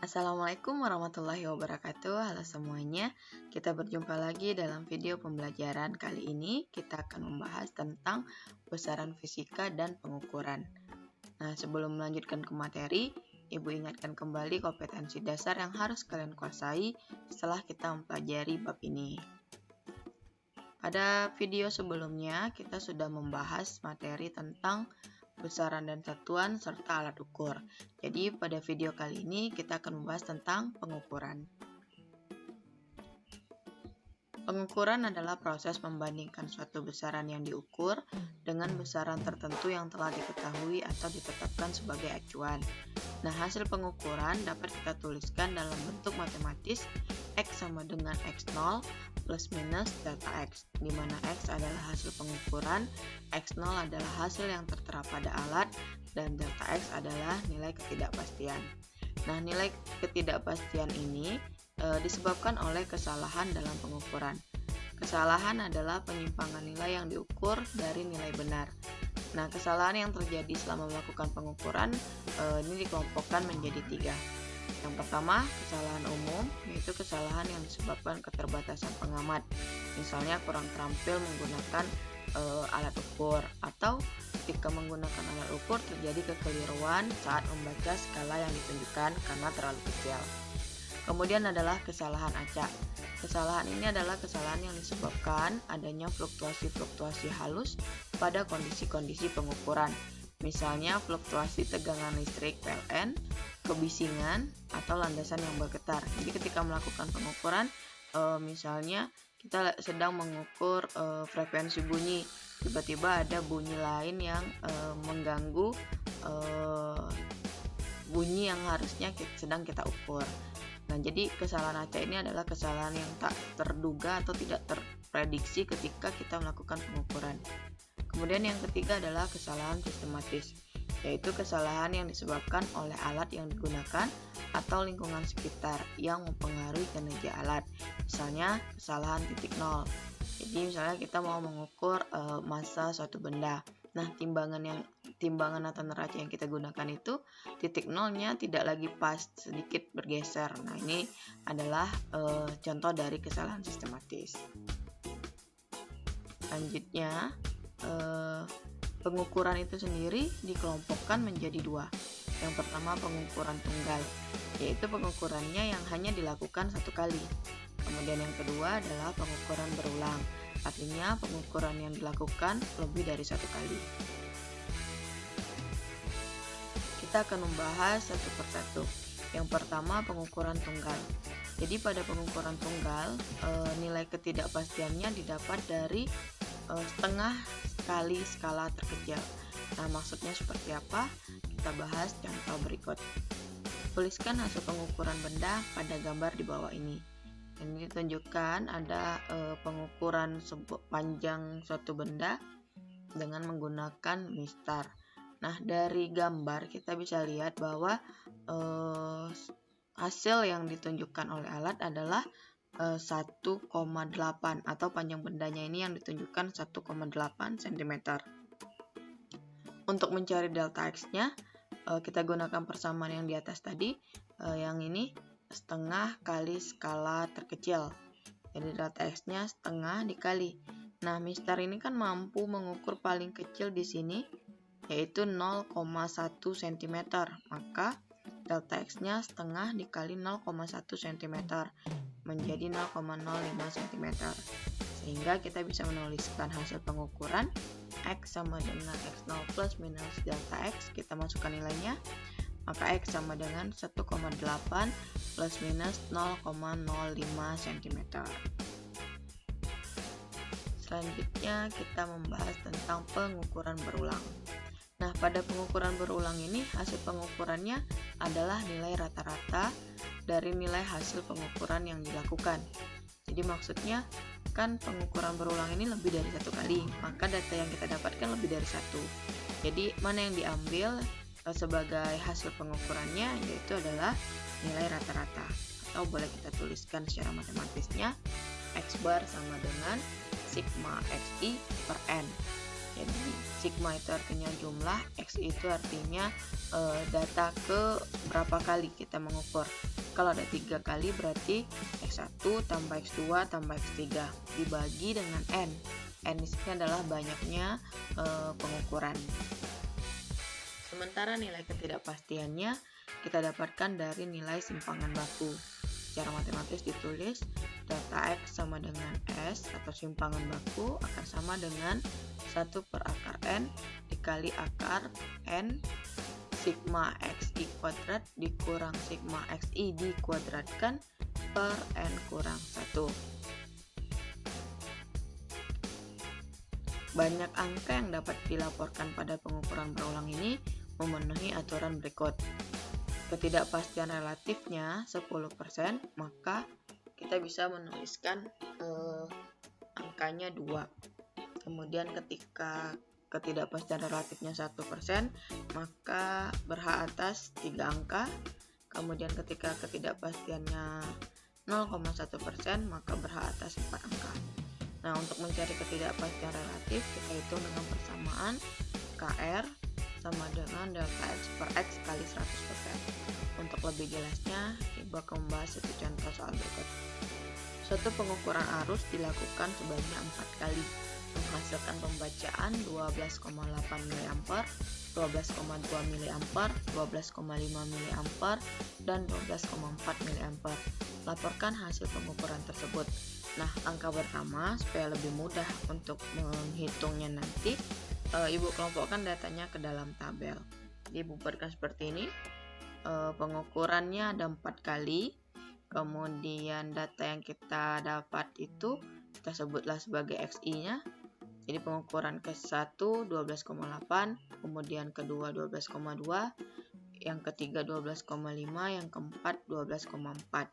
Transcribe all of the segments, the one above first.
Assalamualaikum warahmatullahi wabarakatuh. Halo semuanya, kita berjumpa lagi dalam video pembelajaran. Kali ini kita akan membahas tentang besaran fisika dan pengukuran. Nah, sebelum melanjutkan ke materi, Ibu ingatkan kembali kompetensi dasar yang harus kalian kuasai setelah kita mempelajari bab ini. Pada video sebelumnya, kita sudah membahas materi tentang besaran dan satuan serta alat ukur. Jadi pada video kali ini kita akan membahas tentang pengukuran. Pengukuran adalah proses membandingkan suatu besaran yang diukur dengan besaran tertentu yang telah diketahui atau ditetapkan sebagai acuan. Nah, hasil pengukuran dapat kita tuliskan dalam bentuk matematis X sama dengan X0 plus minus delta X, di mana X adalah hasil pengukuran, X0 adalah hasil yang tertera pada alat, dan delta X adalah nilai ketidakpastian. Nah, nilai ketidakpastian ini disebabkan oleh kesalahan dalam pengukuran. Kesalahan adalah penyimpangan nilai yang diukur dari nilai benar. Nah, kesalahan yang terjadi selama melakukan pengukuran ini dikelompokkan menjadi 3. Yang pertama, kesalahan umum, yaitu kesalahan yang disebabkan keterbatasan pengamat. Misalnya kurang terampil menggunakan alat ukur, atau ketika menggunakan alat ukur terjadi kekeliruan saat membaca skala yang ditunjukkan karena terlalu kecil. Kemudian adalah kesalahan acak. Kesalahan ini adalah kesalahan yang disebabkan adanya fluktuasi-fluktuasi halus pada kondisi-kondisi pengukuran. Misalnya fluktuasi tegangan listrik PLN, kebisingan, atau landasan yang bergetar. Jadi ketika melakukan pengukuran, misalnya kita sedang mengukur frekuensi bunyi, tiba-tiba ada bunyi lain yang mengganggu bunyi yang harusnya sedang kita ukur. Nah, jadi kesalahan acak ini adalah kesalahan yang tak terduga atau tidak terprediksi ketika kita melakukan pengukuran. Kemudian yang ketiga adalah kesalahan sistematis, yaitu kesalahan yang disebabkan oleh alat yang digunakan atau lingkungan sekitar yang mempengaruhi kinerja alat. Misalnya kesalahan titik nol. Jadi misalnya kita mau mengukur massa suatu benda. Nah, timbangan atau neraca yang kita gunakan itu titik nolnya tidak lagi pas, sedikit bergeser. Nah, ini adalah contoh dari kesalahan sistematis. Selanjutnya, pengukuran itu sendiri dikelompokkan menjadi 2. Yang pertama, pengukuran tunggal, yaitu pengukurannya yang hanya dilakukan satu kali. Kemudian yang kedua adalah pengukuran berulang, artinya pengukuran yang dilakukan lebih dari satu kali. Kita akan membahas satu persatu. Yang pertama, pengukuran tunggal. Jadi pada pengukuran tunggal, nilai ketidakpastiannya didapat dari setengah kali skala terkecil. Nah, maksudnya seperti apa? Kita bahas contoh berikut. Tuliskan hasil pengukuran benda pada gambar di bawah ini. Ini ditunjukkan ada pengukuran panjang suatu benda dengan menggunakan mistar. Nah, dari gambar kita bisa lihat bahwa hasil yang ditunjukkan oleh alat adalah 1,8 atau panjang bendanya ini yang ditunjukkan 1,8 cm. Untuk mencari delta X-nya, kita gunakan persamaan yang di atas tadi. Yang ini setengah kali skala terkecil. Jadi delta X-nya setengah dikali. Nah, mistar ini kan mampu mengukur paling kecil di sini, yaitu 0,1 cm. Maka delta X-nya setengah dikali 0,1 cm menjadi 0,05 cm. Sehingga kita bisa menuliskan hasil pengukuran X sama dengan X0 plus minus delta X. Kita masukkan nilainya. Maka X sama dengan 1,8 plus minus 0,05 cm. Selanjutnya kita membahas tentang pengukuran berulang. Nah, pada pengukuran berulang ini hasil pengukurannya adalah nilai rata-rata dari nilai hasil pengukuran yang dilakukan. Jadi maksudnya kan pengukuran berulang ini lebih dari satu kali, maka data yang kita dapatkan lebih dari satu. Jadi mana yang diambil sebagai hasil pengukurannya, yaitu adalah nilai rata-rata, atau boleh kita tuliskan secara matematisnya X bar sama dengan sigma XI per N. Jadi sigma itu artinya jumlah, X itu artinya data ke berapa kali kita mengukur. Kalau ada 3 kali berarti X1 tambah X2 tambah X3 dibagi dengan N. N di sini adalah banyaknya pengukuran. Sementara nilai ketidakpastiannya kita dapatkan dari nilai simpangan baku. Secara matematis ditulis delta X sama dengan S atau simpangan baku akan sama dengan 1 per akar N dikali akar N sigma XI kuadrat dikurang sigma XI dikuadratkan per N kurang 1. Banyak angka yang dapat dilaporkan pada pengukuran berulang ini memenuhi aturan berikut. Ketidakpastian relatifnya 10%, maka kita bisa menuliskan angkanya 2. Kemudian ketika ketidakpastian relatifnya 1%, maka berhak atas 3 angka. Kemudian ketika ketidakpastiannya 0,1%, maka berhak atas 4 angka. Nah, untuk mencari ketidakpastian relatif, kita hitung dengan persamaan KR sama dengan delta X per X kali 100%. Untuk lebih jelasnya, Ibu akan membahas satu contoh soal berikut. Suatu pengukuran arus dilakukan sebanyak 4 kali, menghasilkan pembacaan 12,8 mA, 12,2 mA, 12,5 mA, dan 12,4 mA. Laporkan hasil pengukuran tersebut. Nah, angka pertama supaya lebih mudah untuk menghitungnya nanti, Ibu kelompokkan datanya ke dalam tabel. Ibu buatkan seperti ini. Pengukurannya ada 4 kali. Kemudian data yang kita dapat itu kita sebutlah sebagai XI-nya. Jadi pengukuran ke-1 12,8, kemudian kedua 12,2, yang ketiga 12,5, yang keempat 12,4.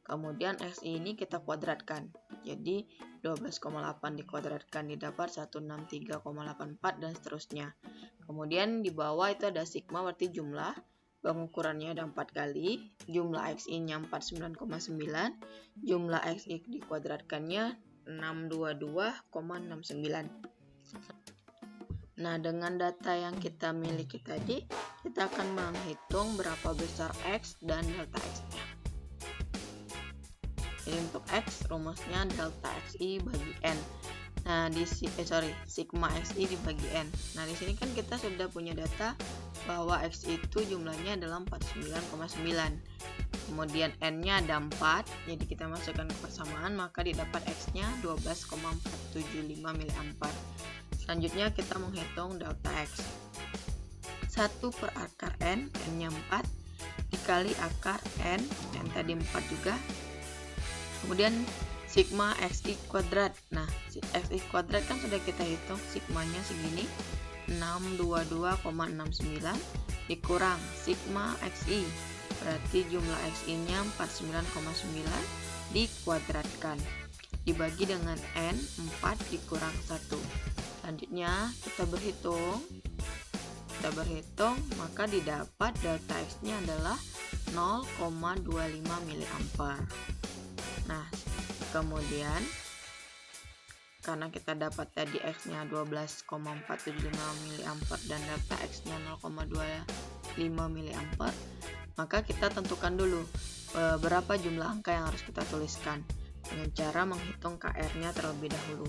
Kemudian XI ini kita kuadratkan. Jadi 12,8 dikuadratkan didapat 163,84 dan seterusnya. Kemudian di bawah itu ada sigma, berarti jumlah pengukurannya ada 4 kali, jumlah XI-nya 49,9, jumlah XI dikuadratkannya 622,69. Nah, dengan data yang kita miliki tadi, kita akan menghitung berapa besar X dan delta X-nya. Jadi untuk X, rumusnya delta XI bagi N. Nah, sigma XI dibagi N. Nah, di sini kan kita sudah punya data bahwa X itu jumlahnya adalah 49,9. Kemudian N-nya ada 4, jadi kita masukkan ke persamaan, maka didapat X-nya 12,475 mA. Selanjutnya kita menghitung delta X. 1 per akar N, N-nya 4, dikali akar N, yang tadi 4 juga. Kemudian sigma XI kuadrat. Nah, XI kuadrat kan sudah kita hitung, sigmanya segini, 622,69 dikurang sigma XI. Berarti jumlah XI-nya 49,9 dikuadratkan. Dibagi dengan N, 4 dikurang 1. Selanjutnya kita berhitung. Maka didapat delta X-nya adalah 0,25 mA. Nah, kemudian karena kita dapat tadi X-nya 12,475 mA dan delta X-nya 0,25 mA, maka kita tentukan dulu berapa jumlah angka yang harus kita tuliskan dengan cara menghitung KR-nya terlebih dahulu.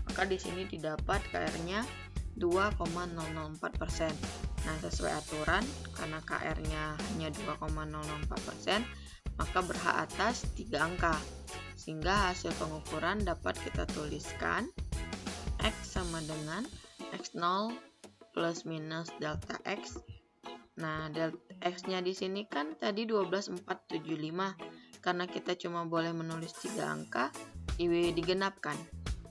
Maka di sini didapat KR-nya 2,004%. Nah, sesuai aturan, karena KR-nya hanya 2,004%, maka berhak atas 3 angka. Sehingga hasil pengukuran dapat kita tuliskan X sama dengan X0 plus minus delta X. Nah, delta X-nya di sini kan tadi 12,475. Karena kita cuma boleh menulis 3 angka, digenapkan.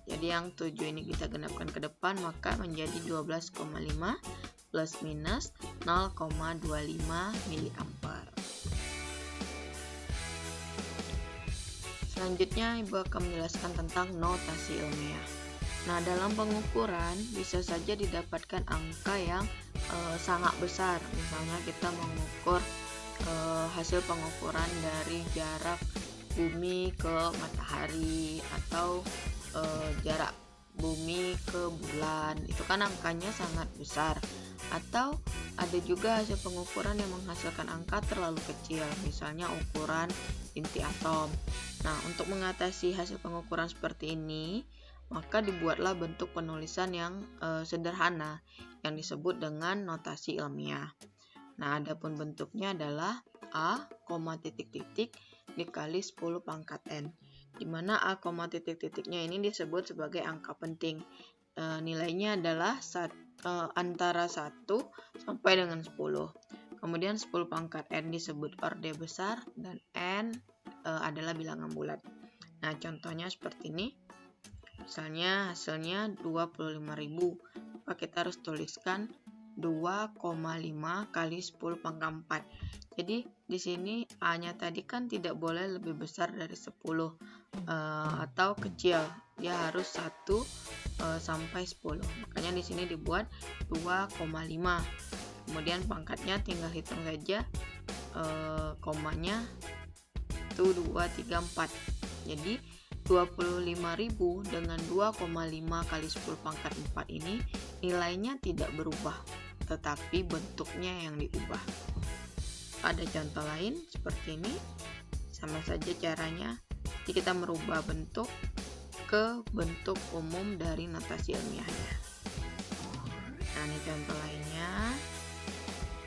Jadi yang 7 ini kita genapkan ke depan, maka menjadi 12,5 plus minus 0,25 mA. Selanjutnya, Ibu akan menjelaskan tentang notasi ilmiah. Nah, dalam pengukuran bisa saja didapatkan angka yang sangat besar. Misalnya kita mengukur hasil pengukuran dari jarak bumi ke matahari atau jarak bumi ke bulan. Itu kan angkanya sangat besar. Atau ada juga hasil pengukuran yang menghasilkan angka terlalu kecil, misalnya ukuran inti atom. Nah, untuk mengatasi hasil pengukuran seperti ini, maka dibuatlah bentuk penulisan yang sederhana yang disebut dengan notasi ilmiah. Nah, adapun bentuknya adalah A, titik-titik dikali 10 pangkat N, di mana A, titik-titiknya ini disebut sebagai angka penting. Nilainya adalah antara 1 sampai dengan 10. Kemudian 10 pangkat N disebut orde besar dan N adalah bilangan bulat. Nah, contohnya seperti ini. Misalnya hasilnya 25.000, maka kita harus tuliskan 2,5 kali 10 pangkat 4. Jadi di sini A-nya tadi kan tidak boleh lebih besar dari 10 atau kecil. Dia harus 1 sampai 10. Makanya di sini dibuat 2,5. Kemudian pangkatnya tinggal hitung saja komanya itu 2, 3, 4. Jadi 25.000 dengan 2,5 kali 10 pangkat 4 ini nilainya tidak berubah, tetapi bentuknya yang diubah. Ada contoh lain seperti ini, sama saja caranya. Jadi kita merubah bentuk ke bentuk umum dari notasi ilmiahnya. Nah, ini contoh lainnya.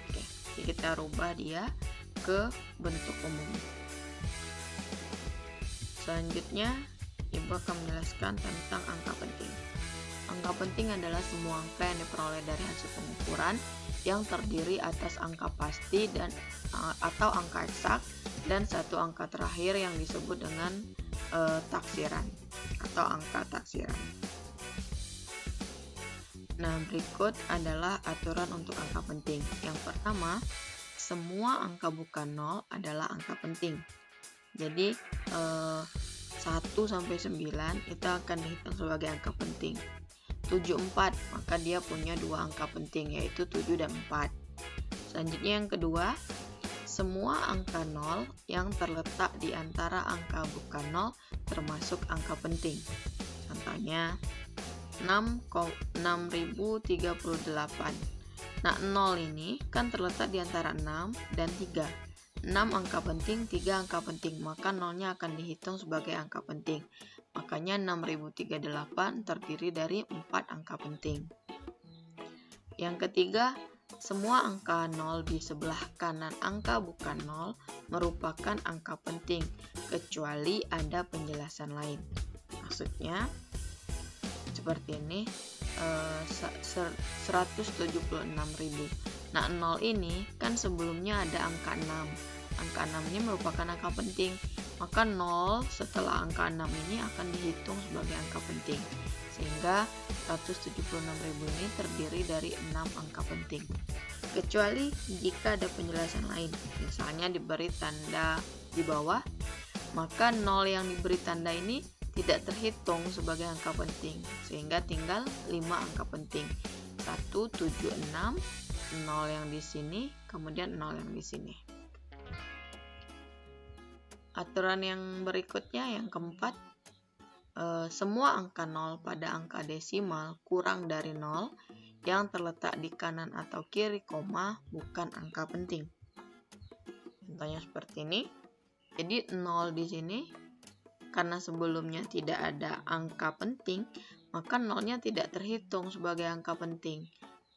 Oke, jadi kita rubah dia ke bentuk umum. Selanjutnya, Ibu akan menjelaskan tentang angka penting. Angka penting adalah semua angka yang diperoleh dari hasil pengukuran yang terdiri atas angka pasti dan atau angka eksak dan satu angka terakhir yang disebut dengan taksiran atau angka taksiran. Nah, berikut adalah aturan untuk angka penting. Yang pertama, semua angka bukan nol adalah angka penting. Jadi 1 sampai 9 itu akan dihitung sebagai angka penting. 74, maka dia punya dua angka penting, yaitu 7 dan 4. Selanjutnya yang kedua, semua angka 0 yang terletak di antara angka bukan 0 termasuk angka penting. Contohnya 6038. Nah, 0 ini kan terletak di antara 6 dan 3. 6 angka penting, 3 angka penting, maka 0-nya akan dihitung sebagai angka penting. Makanya 6038 terdiri dari 4 angka penting. Yang ketiga, semua angka 0 di sebelah kanan angka bukan 0 merupakan angka penting, kecuali ada penjelasan lain. Maksudnya, seperti ini, 176.000. Nah, 0 ini kan sebelumnya ada angka 6. Angka 6 ini merupakan angka penting. Maka 0 setelah angka 6 ini akan dihitung sebagai angka penting. Sehingga 176.000 ini terdiri dari 6 angka penting. Kecuali jika ada penjelasan lain. Misalnya diberi tanda di bawah, maka 0 yang diberi tanda ini tidak terhitung sebagai angka penting. Sehingga tinggal 5 angka penting. 176, 0 yang di sini, kemudian 0 yang di sini. Aturan yang berikutnya, yang keempat, semua angka 0 pada angka desimal kurang dari 0 yang terletak di kanan atau kiri koma bukan angka penting. Contohnya seperti ini. Jadi 0 di sini karena sebelumnya tidak ada angka penting, maka 0-nya tidak terhitung sebagai angka penting.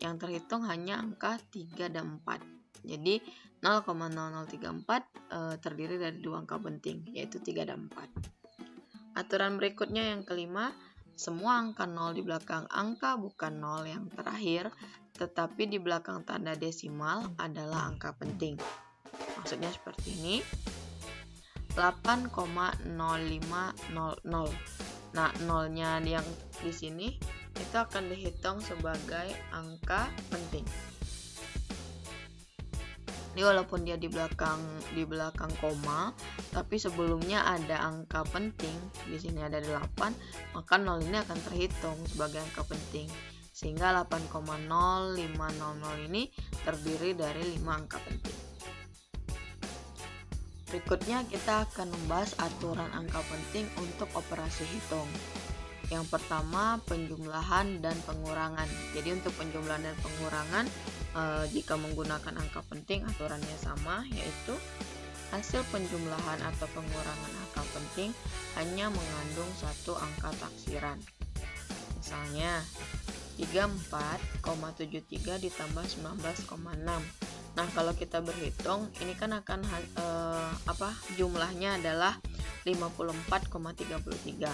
Yang terhitung hanya angka 3 dan 4. Jadi 0,0034 terdiri dari dua angka penting, yaitu 3 dan 4. Aturan berikutnya yang kelima, semua angka 0 di belakang angka bukan 0 yang terakhir, tetapi di belakang tanda desimal adalah angka penting. Maksudnya seperti ini. 8,0500. Nah, 0-nya yang di sini itu akan dihitung sebagai angka penting. Ini walaupun dia di belakang koma, tapi sebelumnya ada angka penting, di sini ada 8, maka 0 ini akan terhitung sebagai angka penting. Sehingga 8,0500 ini terdiri dari 5 angka penting. Berikutnya kita akan membahas aturan angka penting untuk operasi hitung. Yang pertama, penjumlahan dan pengurangan. Jadi untuk penjumlahan dan pengurangan, jika menggunakan angka penting aturannya sama, yaitu hasil penjumlahan atau pengurangan angka penting hanya mengandung satu angka taksiran. Misalnya 34,73 ditambah 19,6. Nah, kalau kita berhitung, ini kan akan jumlahnya adalah 54,33.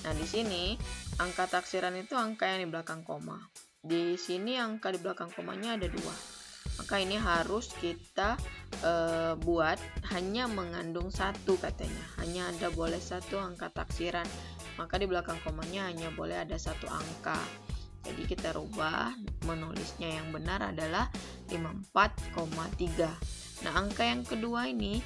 Nah, di sini angka taksiran itu angka yang di belakang koma. Di sini angka di belakang komanya ada 2. Maka ini harus kita buat hanya mengandung 1 katanya. Hanya ada boleh 1 angka taksiran. Maka di belakang komanya hanya boleh ada 1 angka. Jadi kita rubah, menulisnya yang benar adalah 54,3. Nah, angka yang kedua ini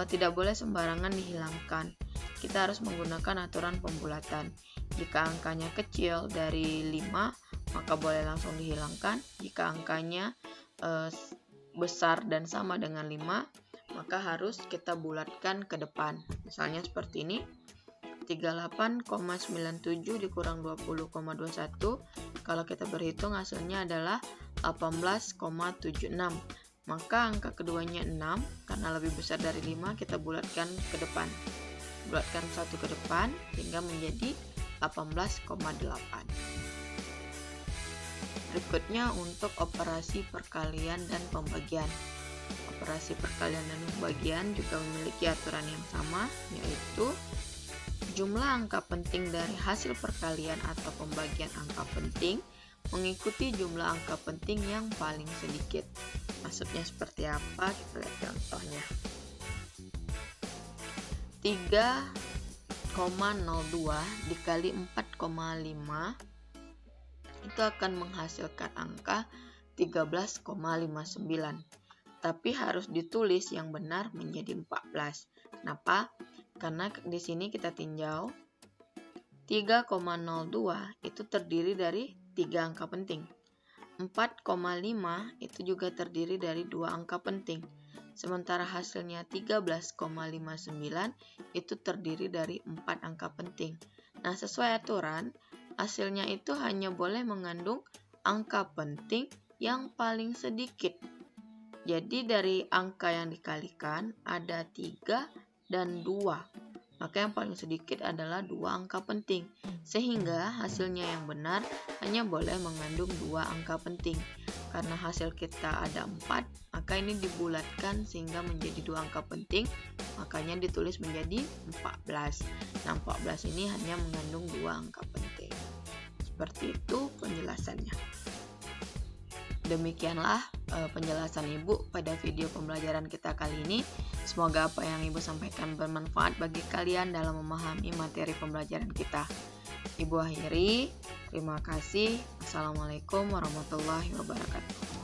tidak boleh sembarangan dihilangkan. Kita harus menggunakan aturan pembulatan. Jika angkanya kecil dari 5, maka boleh langsung dihilangkan. Jika angkanya besar dan sama dengan 5, maka harus kita bulatkan ke depan. Misalnya seperti ini. 38,97 dikurang 20,21. Kalau kita berhitung hasilnya adalah 18,76. Maka angka keduanya 6, karena lebih besar dari 5 kita bulatkan ke depan. Bulatkan 1 ke depan hingga menjadi 18,8. Berikutnya untuk operasi perkalian dan pembagian. Operasi perkalian dan pembagian juga memiliki aturan yang sama, yaitu jumlah angka penting dari hasil perkalian atau pembagian angka penting mengikuti jumlah angka penting yang paling sedikit. Maksudnya seperti apa? Kita lihat contohnya. 3,02 dikali 4,5 itu akan menghasilkan angka 13,59. Tapi harus ditulis yang benar menjadi 14. Kenapa? Karena di sini kita tinjau 3,02 itu terdiri dari 3 angka penting. 4,5 itu juga terdiri dari 2 angka penting. Sementara hasilnya 13,59 itu terdiri dari 4 angka penting. Nah, sesuai aturan, hasilnya itu hanya boleh mengandung angka penting yang paling sedikit. Jadi dari angka yang dikalikan ada 3 dan 2. Maka yang paling sedikit adalah 2 angka penting. Sehingga hasilnya yang benar hanya boleh mengandung 2 angka penting. Karena hasil kita ada 4, maka ini dibulatkan sehingga menjadi 2 angka penting. Makanya ditulis menjadi 14. Nah, 14 ini hanya mengandung 2 angka penting. Seperti itu penjelasannya. Demikianlah penjelasan Ibu pada video pembelajaran kita kali ini. Semoga apa yang Ibu sampaikan bermanfaat bagi kalian dalam memahami materi pembelajaran kita. Ibu akhiri, terima kasih. Assalamualaikum warahmatullahi wabarakatuh.